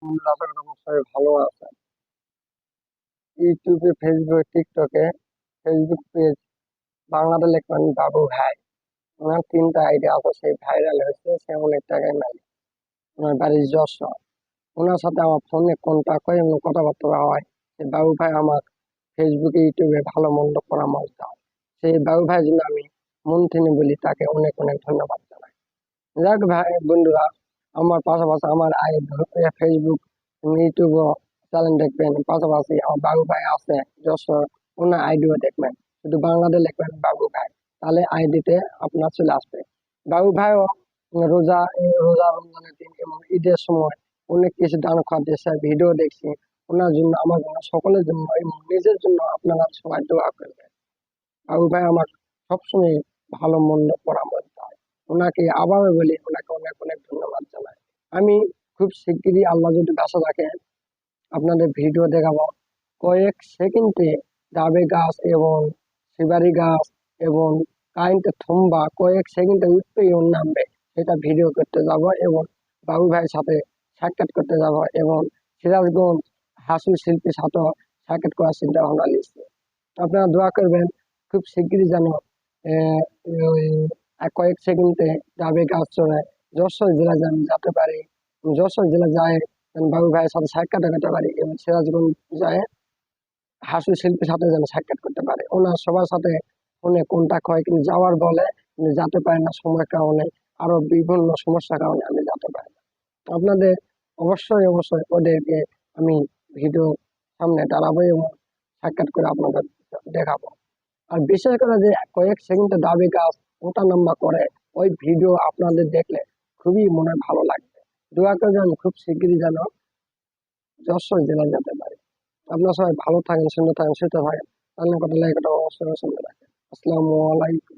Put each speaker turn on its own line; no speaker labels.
আশা করি সবাই ভালো আছে। ইউটিউবে, ফেসবুক, টিকটকে, ফেসবুক পেজ বাংলাতে লিখবেন বাবু ভাই। ওনার ৩টা আইডি আছে, সেই ভাইরাল হয়েছে, সে অনেক টাকায় মালিক। ওনার বাড়ির যশোর। ওনার সাথে আমার ফোনে কন্টাক্ট হয় এবং কথাবার্তা হয়। যে বাবু ভাই আমার ফেসবুকে, ইউটিউবে ভালো মন্দ পরামর্শ দাও। সেই বাবু ভাই জন্য আমি মন থেকে বলি তাকে অনেক অনেক ধন্যবাদ জানাই। যাক ভাই বন্ধুরা, আমার পাশাপাশি আমার ফেসবুক ইউটিউব চ্যানেল দেখবেন, পাশাপাশি আমার বাবু ভাই আছে যশোর, ওনার আইডিও দেখবেন। শুধু বাংলাদেশ লিখবেন বাবু ভাই, তাহলে আইডিতে আপনার চলে আসবে। বাবু ভাইও রোজা রমজানের দিন এবং ঈদের সময় অনেক কিছু দান খোয়া দিয়েছে, ভিডিও দেখছি। ওনার জন্য, আমার জন্য, সকলের জন্য এবং নিজের জন্য আপনারা সবাই দোয়া করবেন। বাবু ভাই আমার সবসময় ভালো মন্দ পরামর্শ দেয়। ওনাকে আবারও বলি, ওনাকে অনেক অনেক ধন্যবাদ জানাই। আমি খুব শিগগিরই, আল্লাহ যদি বাসা রাখে, আপনাদের ভিডিও দেখাবো। কয়েক সেকেন্ডে ডাবে গাছ এবং সুপারি গাছ এবং কারেন্টের থম্বা কয়েক সেকেন্ডে উঠবে এবং নামবে, সেটা ভিডিও করতে যাব এবং বাবু ভাইয়ের সাথে সাক্ষাৎ করতে যাব এবং সিরাজগঞ্জ হাসি শিল্পীর সাথেও সাক্ষাৎ করার চিন্তা ভাবনা নিচ্ছি। আপনারা দোয়া করবেন খুব শিগগিরই যেন আহ, ওই কয়েক সেকেন্ডে ডাবে গাছ চলে যশোর জেলা যেন যেতে পারি। যশোর জেলা যায় বাবু ভাইয়ের সাথে সাক্ষাৎ করতে পারি এবং সিরাজগঞ্জ যায় হাসি শিল্পীর সাথে যেন সাক্ষাৎ করতে পারে। ওনার সবার সাথে ফোনে কন্টাক্ট হয়, কিন্তু যাওয়ার বলে কিন্তু যেতে পারে না, সময়ের কারণে, আরো বিভিন্ন সমস্যার কারণে আমি যেতে পারি না। আপনাদের অবশ্যই অবশ্যই ওদেরকে আমি ভিডিও সামনে দাঁড়াবো এবং সাক্ষাৎ করে আপনাদের দেখাবো। আর বিশেষ করে যে কয়েক সেকেন্ডে দাবি কাজ ওটা নাম্বার করে, ওই ভিডিও আপনাদের দেখলে খুবই মনে ভালো লাগবে। দোয়া করবেন খুব শিগগিরই যেন যশোর জেলা যেতে পারে। আপনারা সবাই ভালো থাকেন, সুন্দর থাকেন, সুস্থ থাকেন। রান্না করতে লাগে অবশ্যই সঙ্গে রাখেন। আসসালামু আলাইকুম।